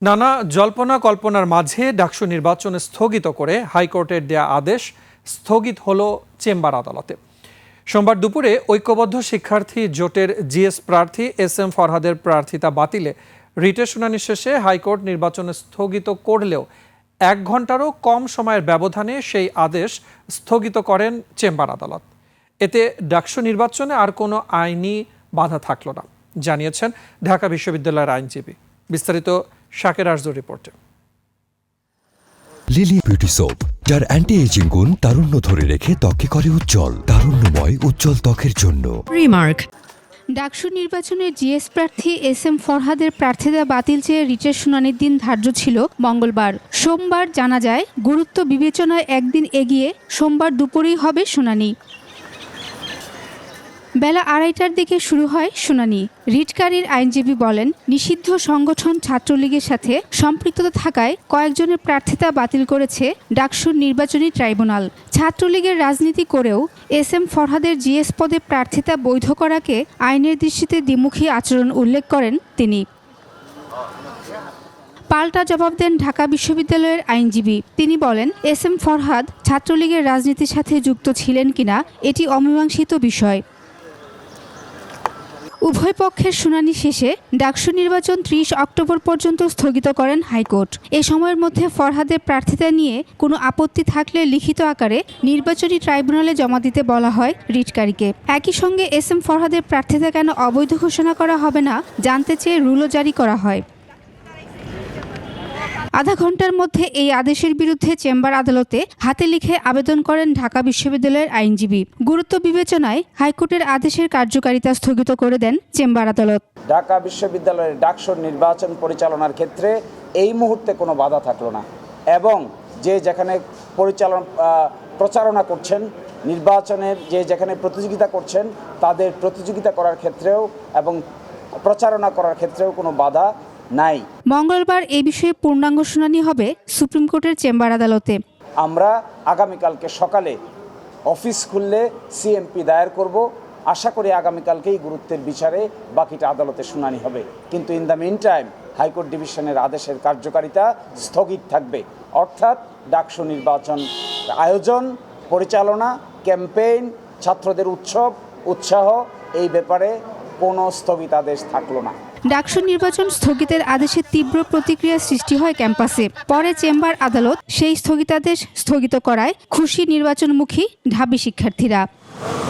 নানা জল্পনা কল্পনার মাঝে ডাকসু নির্বাচন স্থগিত করে হাইকোর্টের দেয়া আদেশ স্থগিত হলো চেম্বার আদালতে। সোমবার দুপুরে ঐক্যবদ্ধ শিক্ষার্থী জোটের জিএস প্রার্থী এস.এম. ফরহাদের প্রার্থিতা বাতিলে রিটের শুনানি শেষে হাইকোর্ট নির্বাচন স্থগিত করলেও 1 ঘণ্টারও কম সময়ের ব্যবধানে সেই আদেশ স্থগিত করেন চেম্বার আদালত। এতে ডাকসু নির্বাচনে আর কোনো আইনি বাধা থাকল না, জানিয়েছেন ঢাকা বিশ্ববিদ্যালয়ের আইনজীবী। বিস্তারিত শাকের আরজুর রিপোর্টে। লিলি বিউটি সোপ, যার অ্যান্টি এজিং গুণ তারুণ্য ধরে রেখে ত্বকে করে উজ্জ্বল, তারুণ্যময় উজ্জ্বল ত্বকের জন্য। রিমার্ক। ডাকসু নির্বাচনে জিএস প্রার্থী এস.এম. ফরহাদের প্রার্থিতা বাতিল চেয়ে রিটের শুনানির দিন ধার্য ছিল মঙ্গলবার। সোমবার জানা যায়, গুরুত্ব বিবেচনায় একদিন এগিয়ে সোমবার দুপুরেই হবে শুনানি। বেলা 2:30টার দিকে শুরু হয় শুনানি। রিটকারীর আইনজীবী বলেন, নিষিদ্ধ সংগঠন ছাত্রলীগের সাথে সম্পৃক্ততা থাকায় কয়েকজনের প্রার্থিতা বাতিল করেছে ডাকসুর নির্বাচনী ট্রাইব্যুনাল। ছাত্রলীগের রাজনীতি করেও এস.এম. ফরহাদের জিএস পদে প্রার্থিতা বৈধ করাকে আইনের দৃষ্টিতে দ্বিমুখী আচরণ উল্লেখ করেন তিনি। পাল্টা জবাব দেন ঢাকা বিশ্ববিদ্যালয়ের আইনজীবী। তিনি বলেন, এস.এম. ফরহাদ ছাত্রলীগের রাজনীতির সাথে যুক্ত ছিলেন কিনা এটি অমীমাংসিত বিষয়। উভয় পক্ষের শুনানি শেষে ডাকসু নির্বাচন 30 অক্টোবর পর্যন্ত স্থগিত করেন হাইকোর্ট। এ সময়ের মধ্যে ফরহাদের প্রার্থিতা নিয়ে কোনো আপত্তি থাকলে লিখিত আকারে নির্বাচনী ট্রাইব্যুনালে জমা দিতে বলা হয় রিটকারীকে। একই সঙ্গে এস.এম. ফরহাদের প্রার্থিতা কেন অবৈধ ঘোষণা করা হবে না জানতে চেয়ে রুলও জারি করা হয়। আধা ঘন্টার মধ্যে এই আদেশের বিরুদ্ধে চেম্বার আদালতে হাতে লিখে আবেদন করেন ঢাকা বিশ্ববিদ্যালয়ের আইনজীবী। গুরুত্ব বিবেচনায় হাইকোর্টের আদেশের কার্যকারিতা স্থগিত করে দেন চেম্বার আদালত। ঢাকা বিশ্ববিদ্যালয়ের ডাকসুর নির্বাচন পরিচালনার ক্ষেত্রে এই মুহূর্তে কোনো বাধা থাকলো না এবং যে যেখানে প্রচারণা করছেন, নির্বাচনের যে যেখানে প্রতিযোগিতা করছেন, তাদের প্রতিযোগিতা করার ক্ষেত্রেও এবং প্রচারণা করার ক্ষেত্রেও কোনো বাধা নাই। মঙ্গলবার এই বিষয়ে পূর্ণাঙ্গ শুনানি হবে সুপ্রিম কোর্টের চেম্বার আদালতে। আমরা আগামীকালকে সকালে অফিস খুললে সিএমপি দায়ের করব। আশা করি আগামীকালকেই গুরুত্বের বিচারে বাকিটা আদালতে শুনানি হবে। কিন্তু in the meantime high court ডিভিশনের আদেশের কার্যকারিতা স্থগিত থাকবে। অর্থাৎ ডাকসু নির্বাচন আয়োজন, পরিচালনা, ক্যাম্পেইন, ছাত্রদের উৎসাহ এই ব্যাপারে কোনো স্থগিতাদেশ থাকলো না। ডাকসু নির্বাচন স্থগিতের আদেশে তীব্র প্রতিক্রিয়া সৃষ্টি হয় ক্যাম্পাসে। পরে চেম্বার আদালত সেই স্থগিতাদেশ স্থগিত করায় খুশি নির্বাচনমুখী ঢাবি শিক্ষার্থীরা।